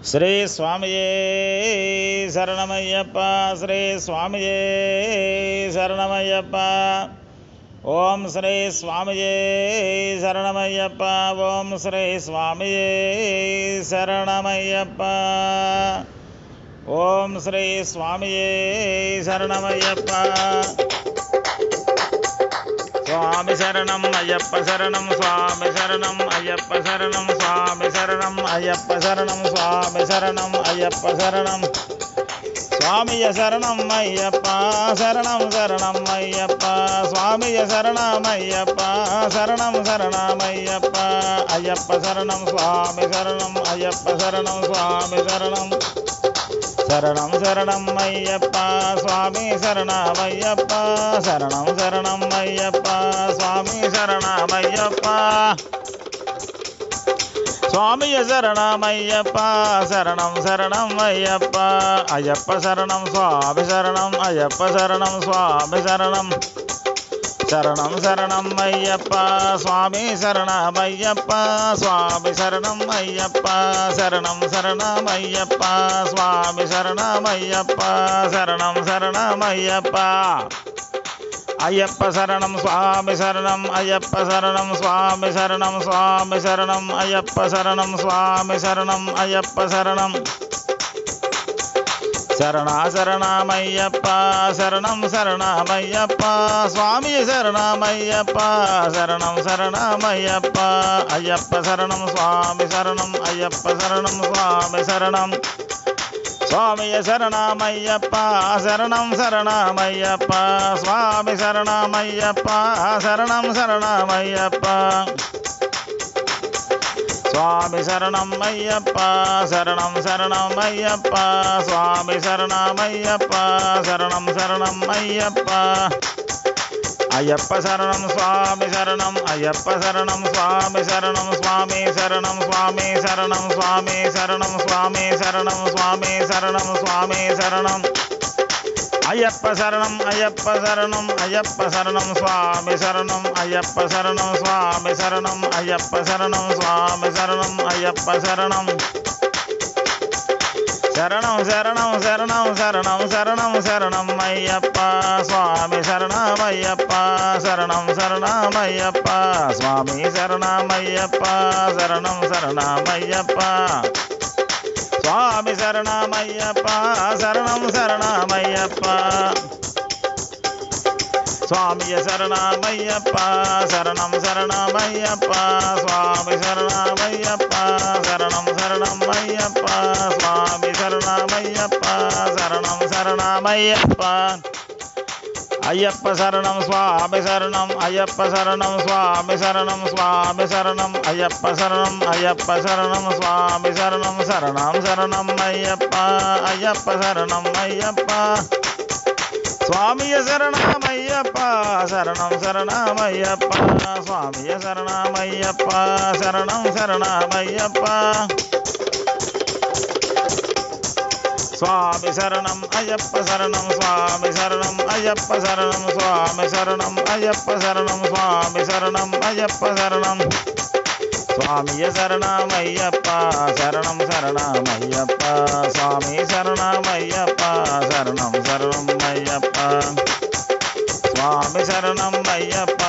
శ్రీ స్వామియే శరణమయ్యప్ప. శ్రీ స్వామియే శరణమయ్యప్ప. ఓం శ్రీ స్వామియే శరణమయ్యప్ప. ఓం శ్రీ స్వామియే శరణమయ్యప్ప. ఓం శ్రీ స్వామియే శరణమయ్యప్ప. స్వామి శరణం అయ్యప్ప శరణం స్వామి శరణం అయ్యప్ప శరణం స్వామి శరణం అయ్యప్ప శరణం స్వామి శరణం అయ్యప్ప శరణం స్వామియ శరణం అయ్యప్ప శరణం శరణం అయ్యప్ప స్వామియ శరణమయ్యప్ప శరణం శరణమయ్యప్ప అయ్యప్ప శరణం స్వామి శరణం అయ్యప్ప శరణం స్వామి శరణం శరణం శరణం అయ్యప్ప స్వామి శరణమయ్యప్ప శరణం శరణం అయ్యప్ప స్వామి శరణమయ్యప్ప స్వామియ శరణమయ్యప్ప శరణం శరణం అయ్యప్ప అయ్యప్ప శరణం స్వామి శరణం అయ్యప్ప శరణం స్వామి శరణం శరణం శరణం అయ్యప్ప స్వామి శరణమయ్యప్ప స్వామి శరణం అయ్యప్ప శరణం శరణమయ్యప్ప స్వామి శరణమయ్యప్ప శరణం శరణమయ్యప్ప అయ్యప్ప శరణం స్వామి శరణం అయ్యప్ప శరణం స్వామి శరణం స్వామి శరణం అయ్యప్ప శరణం స్వామి శరణం అయ్యప్ప శరణం శరణమయ్యప్ప శరణం శరణమయ్యప్ప స్వామి శరణమయ్యప్ప శరణం శరణమయ్యప్ప అయ్యప్ప శరణం స్వామి శరణం అయ్యప్ప శరణం స్వామి శరణం స్వామియ శరణమయ్యప్ప శరణం శరణమయ్యప్ప స్వామి శరణమయ్యప్ప శరణం శరణమయ్యప్ప స్వామి శరణం అయ్యప్ప శరణం శరణమయ్యప్ప స్వామి శరణమయ్యప్ప శరణం శరణం అయ్యప్ప అయ్యప్ప శరణం స్వామి శరణం అయ్యప్ప శరణం స్వామి శరణం స్వామి శరణం స్వామి శరణం స్వామి శరణం స్వామి శరణం స్వామి శరణం స్వామి శరణం అయ్యప్ప శరణం అయ్యప్ప శరణం అయ్యప్ప శరణం స్వామి శరణం అయ్యప్ప శరణం స్వామి శరణం అయ్యప్ప శరణం స్వామి శరణం అయ్యప్ప శరణం శరణం శరణం శరణం శరణం శరణం శరణం అయ్యప్ప స్వామి శరణమయ్యప్ప శరణం శరణమయ్యప్ప స్వామి శరణమయ్యప్ప శరణం శరణమయ్యప్ప స్వామి శరణమయ్యప్ప శరణం శరణమయ్యప్ప స్వామియ శరణమయ్యప్ప శరణం శరణమయ్యప్ప స్వామి శరణమయ్యప్ప శరణం శరణమయ్యప్ప స్వామి శరణమయ్యప్ప శరణం శరణమయ్యప్ప అయ్యప్ప శరణం స్వామి శరణం అయ్యప్ప శరణం స్వామి శరణం స్వామి శరణం అయ్యప్ప శరణం అయ్యప్ప శరణం స్వామి శరణం శరణం శరణం అయ్యప్ప అయ్యప్ప శరణం అయ్యప్ప స్వామియ శరణమయ్యప్ప శరణం శరణమయ్యప్ప స్వామియ శరణమయ్యప్ప శరణం శరణమయ్యప్ప స్వామి శరణం అయ్యప్ప శరణం స్వామి శరణం అయ్యప్ప శరణం స్వామి శరణం అయ్యప్ప శరణం స్వామి శరణం అయ్యప్ప శరణం స్వామియ శరణమయ్యప్ప శరణం శరణమయ్యప్ప స్వామి శరణమయ్యప్ప శరణం శరణమయ్యప్ప స్వామి శరణం అయ్యప్ప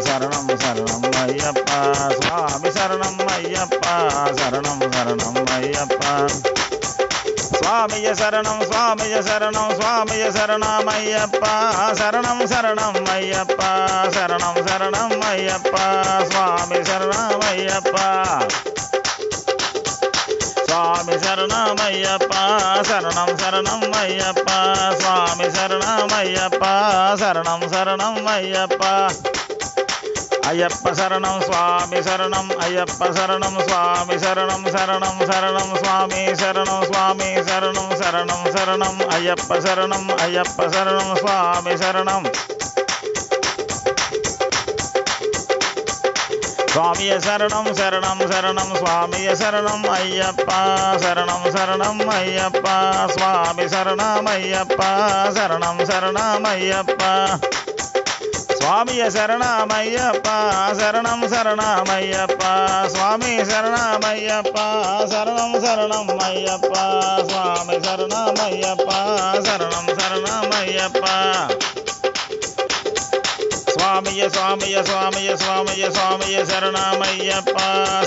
శరణం శరణం అయ్యప్ప స్వామి శరణం అయ్యప్ప శరణం శరణం అయ్యప్ప స్వామియ శరణం స్వామియ శరణం స్వామియ శరణమయ్యప్ప శరణం శరణం అయ్యప్ప శరణం శరణం అయ్యప్ప స్వామి శరణమయ్యప్ప స్వామి శరణమయ్యప్ప శరణం శరణం అయ్యప్ప స్వామి శరణమయ్యప్ప శరణం శరణం అయ్యప్ప అయ్యప్ప శరణం స్వామి శరణం అయ్యప్ప శరణం స్వామి శరణం శరణం శరణం స్వామి శరణం స్వామి శరణం శరణం శరణం అయ్యప్ప శరణం అయ్యప్ప శరణం స్వామి శరణం స్వామియ శరణం శరణం శరణం స్వామియ శరణం అయ్యప్ప శరణం శరణం అయ్యప్ప స్వామి శరణమయ్యప్ప శరణం శరణమయ్యప్ప స్వామియ శరణమయ్యప్ప శరణం శరణమయ్యప్ప స్వామి శరణమయ్యప్ప శరణం శరణమయ్యప్ప స్వామి శరణమయ్యప్ప శరణం శరణమయ్యప్ప స్వామియ స్వామియ స్వామియ స్వామియ స్వామియ శరణమయ్యప్ప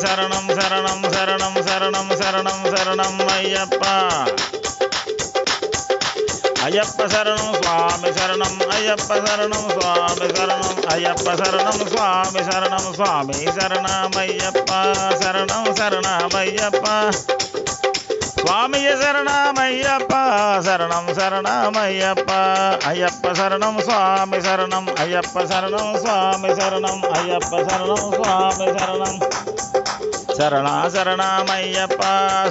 శరణం శరణం శరణం శరణం శరణం శరణం అయ్యప్ప అయ్యప్ప శరణం స్వామి శరణం అయ్యప్ప శరణం స్వామి శరణం అయ్యప్ప శరణం స్వామి శరణం స్వామి శరణమయ్యప్ప శరణం శరణమయ్యప్ప స్వామియ శరణమయ్యప్ప శరణం శరణమయ్యప్ప అయ్యప్ప శరణం స్వామి శరణం అయ్యప్ప శరణం స్వామి శరణం అయ్యప్ప శరణం స్వామి శరణం శరణమయ్యప్ప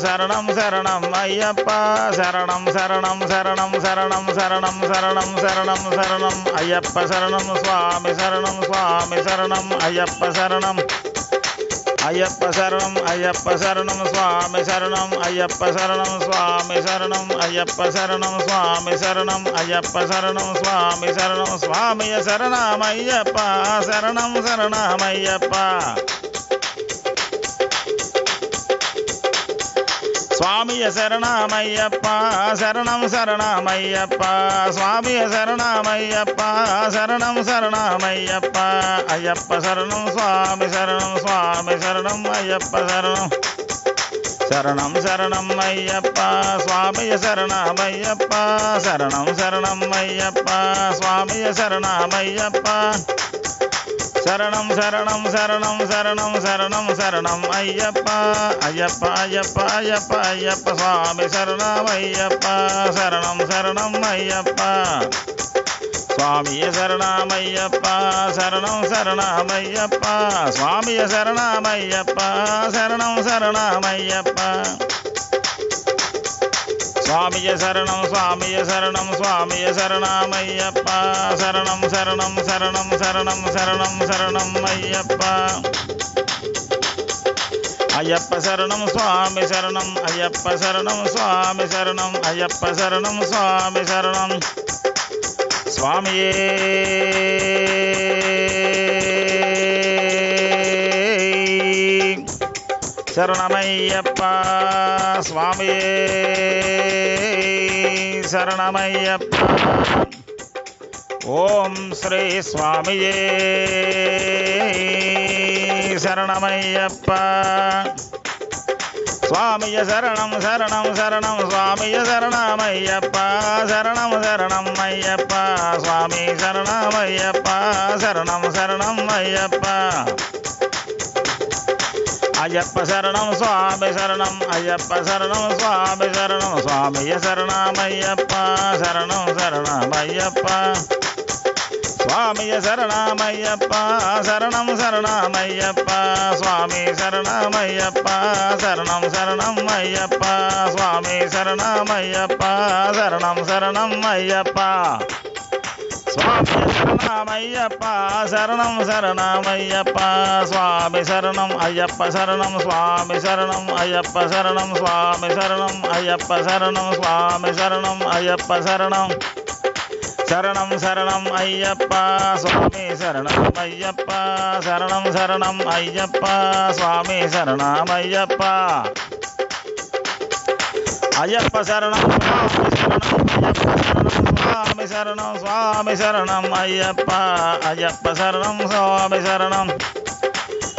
శరణం శరణం అయ్యప్ప శరణం శరణం శరణం శరణం శరణం శరణం శరణం శరణం అయ్యప్ప శరణం స్వామి శరణం స్వామి శరణం అయ్యప్ప శరణం అయ్యప్ప శరణం అయ్యప్ప శరణం స్వామి శరణం అయ్యప్ప శరణం స్వామి శరణం అయ్యప్ప శరణం స్వామి శరణం అయ్యప్ప శరణం స్వామి శరణం స్వామియ శరణమయ్యప్ప శరణం శరణమయ్యప్ప స్వామియ శరణమయ్యప్ప శరణం శరణమయ్యప్ప స్వామియ శరణమయ్యప్ప శరణం శరణమయ్యప్ప అయ్యప్ప శరణం స్వామి శరణం స్వామి శరణం అయ్యప్ప శరణం శరణం శరణం అయ్యప్ప స్వామియ శరణమయ్యప్ప శరణం శరణం అయ్యప్ప స్వామియ శరణమయ్యప్ప శరణం శరణం శరణం శరణం శరణం శరణం అయ్యప్ప అయ్యప్ప అయ్యప్ప అయ్యప్ప అయ్యప్ప స్వామి శరణమయ్యప్ప శరణం శరణం అయ్యప్ప స్వామియ శరణమయ్యప్ప శరణం శరణమయ్యప్ప స్వామియ శరణమయ్యప్ప శరణం శరణమయ్యప్ప స్వామియ శరణం స్వామియ శరణం స్వామియ శరణమయ్యప్ప శరణం శరణం శరణం శరణం శరణం శరణం అయ్యప్ప అయ్యప్ప శరణం స్వామి శరణం అయ్యప్ప శరణం స్వామి శరణం అయ్యప్ప శరణం స్వామి శరణం స్వామియే శరణమయ్యప్ప స్వామియే శరణమయ్యప్ప ఓం శ్రీ స్వామియే శరణమయ్యప్ప స్వామియ శరణం శరణం శరణం స్వామియ శరణమయ్యప్ప శరణం శరణం అయ్యప్ప స్వామి శరణమయ్యప్ప శరణం శరణం అయ్యప్ప అయ్యప్ప శరణం స్వామి శరణం అయ్యప్ప శరణం స్వామి శరణం స్వామియ శరణమయ్యప్ప శరణం శరణమయ్యప్ప స్వామియ శరణమయ్యప్ప శరణం శరణమయ్యప్ప స్వామి శరణమయ్యప్ప శరణం శరణం అయ్యప్ప స్వామి శరణమయ్యప్ప శరణం శరణం అయ్యప్ప స్వామి శరణమయ్యప్ప శరణం శరణమయ్యప్ప స్వామి శరణం అయ్యప్ప శరణం స్వామి శరణం అయ్యప్ప శరణం స్వామి శరణం అయ్యప్ప శరణం స్వామి శరణం అయ్యప్ప శరణం శరణం శరణం అయ్యప్ప స్వామి శరణం అయ్యప్ప శరణం శరణం అయ్యప్ప స్వామి శరణమయ్యప్ప అయ్యప్ప శరణం స్వామి శరణం స్వామి శరణం అయ్యప్ప అయ్యప్ప శరణం స్వామి శరణం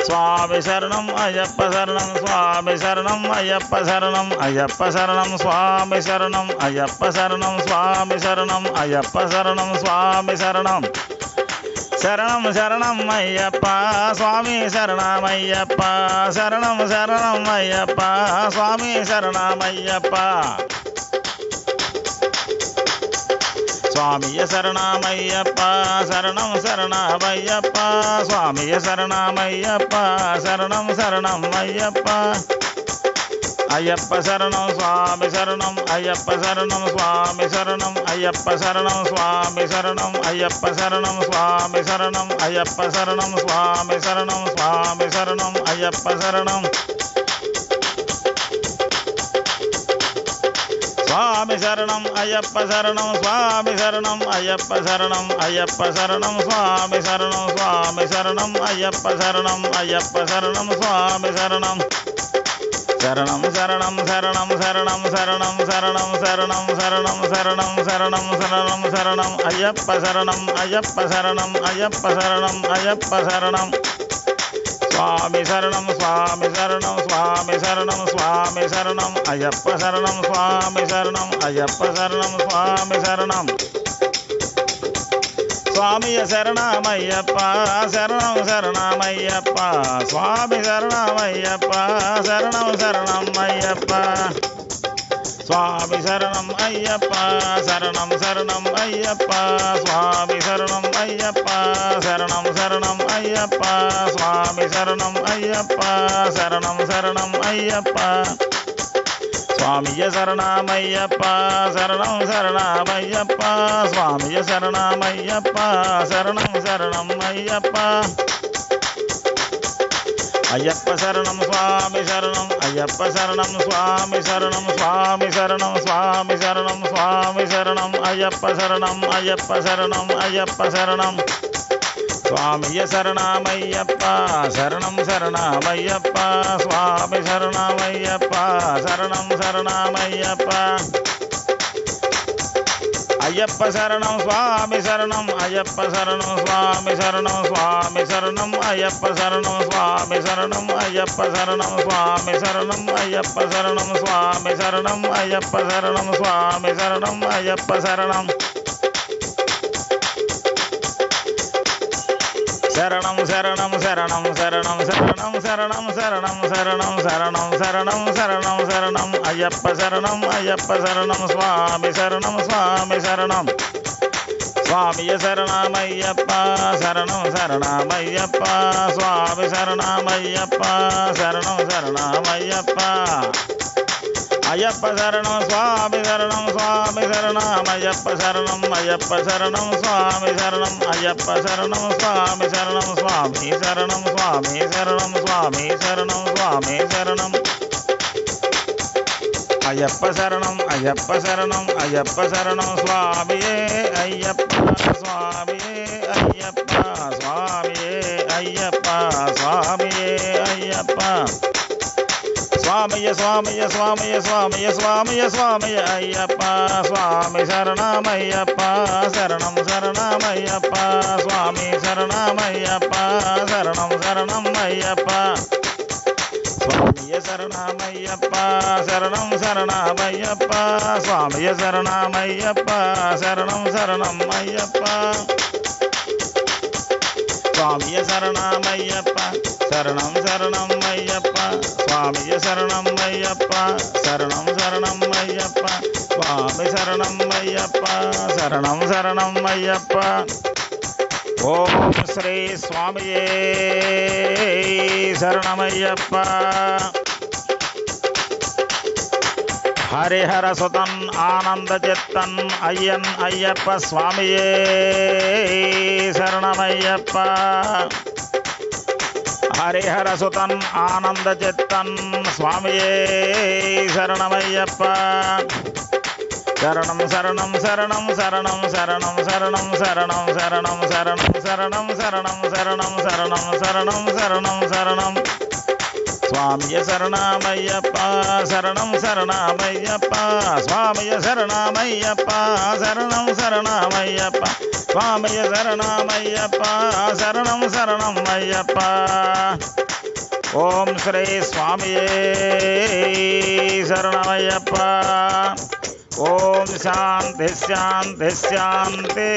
స్వామి శరణం అయ్యప్ప శరణం స్వామి శరణం అయ్యప్ప శరణం అయ్యప్ప శరణం స్వామి శరణం అయ్యప్ప శరణం స్వామి శరణం అయ్యప్ప శరణం స్వామి శరణం శరణం శరణం అయ్యప్ప స్వామి శరణమయ్యప్ప శరణం శరణం అయ్యప్ప స్వామి శరణమయ్యప్ప స్వామియ శరణమయ్యప్ప శరణం శరణమయ్యప్ప స్వామియ శరణమయ్యప్ప శరణం శరణం అయ్యప్ప అయ్యప్ప శరణం స్వామి శరణం అయ్యప్ప శరణం స్వామి శరణం అయ్యప్ప శరణం స్వామి శరణం అయ్యప్ప శరణం స్వామి శరణం అయ్యప్ప శరణం స్వామి శరణం స్వామి శరణం అయ్యప్ప శరణం స్వామి శరణం అయ్యప్ప శరణం స్వామి శరణం అయ్యప్ప శరణం అయ్యప్ప శరణం స్వామి శరణం స్వామి శరణం అయ్యప్ప శరణం అయ్యప్ప శరణం స్వామి శరణం శరణం శరణం శరణం శరణం శరణం శరణం శరణం శరణం శరణం శరణం శరణం శరణం అయ్యప్ప శరణం అయ్యప్ప శరణం అయ్యప్ప శరణం అయ్యప్ప శరణం స్వామి శరణం స్వామి శరణం స్వామి శరణం స్వామి శరణం అయ్యప్ప శరణం స్వామి శరణం అయ్యప్ప శరణం స్వామి శరణం స్వామియ శరణమయ్యప్ప శరణం శరణమయ్యప్ప స్వామి శరణమయ్యప్ప శరణం శరణమయ్యప్ప స్వామి శరణం అయ్యప్ప శరణం శరణం అయ్యప్ప స్వామి శరణం అయ్యప్ప శరణం శరణం అయ్యప్ప స్వామి శరణం అయ్యప్ప శరణం శరణం అయ్యప్ప స్వామియ శరణమయ్యప్ప శరణం శరణమయ్యప్ప స్వామియ శరణమయ్యప్ప శరణం శరణం అయ్యప్ప అయ్యప్ప శరణం స్వామి శరణం అయ్యప్ప శరణం స్వామి శరణం స్వామి శరణం స్వామి శరణం స్వామి శరణం అయ్యప్ప శరణం అయ్యప్ప శరణం అయ్యప్ప శరణం స్వామియ శరణమయ్యప్ప శరణం శరణమయ్యప్ప స్వామి శరణమయ్యప్ప శరణం శరణమయ్యప్ప అయ్యప్ప శరణం స్వామి శరణం అయ్యప్ప శరణం స్వామి శరణం స్వామి శరణం అయ్యప్ప శరణం స్వామి శరణం అయ్యప్ప శరణం స్వామి శరణం అయ్యప్ప శరణం స్వామి శరణం అయ్యప్ప శరణం స్వామి శరణం అయ్యప్ప శరణం శరణం శరణం శరణం శరణం శరణం శరణం శరణం శరణం శరణం శరణం శరణం శరణం అయ్యప్ప శరణం అయ్యప్ప శరణం స్వామి శరణం స్వామి శరణం స్వామియ శరణమయ్యప్ప శరణం శరణమయ్యప్ప స్వామి శరణమయ్యప్ప శరణం శరణమయ్యప్ప అయ్యప్ప శరణం స్వామి శరణం స్వామి శరణమయ్యప్ప శరణం అయ్యప్ప శరణం స్వామి శరణం అయ్యప్ప శరణం స్వామి శరణం స్వామి శరణం స్వామి శరణం స్వామి శరణం స్వామి శరణం అయ్యప్ప శరణం అయ్యప్ప శరణం అయ్యప్ప శరణం స్వామియే అయ్యప్ప స్వామియే అయ్యప్ప స్వామియే అయ్యప్ప స్వామియే అయ్యప్ప స్వామియ స్వామియ స్వామియ స్వామియ స్వామియ స్వామియ అయ్యప్ప స్వామి శరణమయ్యప్ప శరణం శరణమయ్యప్ప స్వామి శరణమయ్యప్ప శరణం శరణం అయ్యప్ప స్వామియ శరణమయ్యప్ప శరణం శరణమయ్యప్ప స్వామియ శరణమయ్యప్ప శరణం శరణం అయ్యప్ప స్వామియ శరణమయ్యప్ప శరణం శరణం అయ్యప్ప స్వామియ శరణం అయ్యప్ప శరణం శరణం అయ్యప్ప స్వామి శరణం అయ్యప్ప శరణం శరణం అయ్యప్ప ఓం శ్రీ స్వామియే శరణమయ్యప్ప హరిహర సుతన్ ఆనంద చిత్తన్ అయ్యన్ అయ్యప్ప స్వామియే శరణమయ్యప్ప హరిహర సుతన్ ఆనంద చిత్తన్ స్వామియే శరణమయ్యప్ప శరణం శరణం శరణం శరణం శరణం శరణం శరణం శరణం శరణం శరణం శరణం శరణం శరణం శరణం శరణం శరణం స్వామియ శరణమయ్యప్ప శరణం శరణమయ్యప్ప స్వామియ శరణమయ్యప్ప శరణం శరణమయ్యప్ప స్వామియ శరణమయ్యప్ప శరణం శరణం అయ్యప్ప ఓం శ్రీ స్వామియే శరణమయ్యప్ప ఓం శాంతి శాంతి శాంతి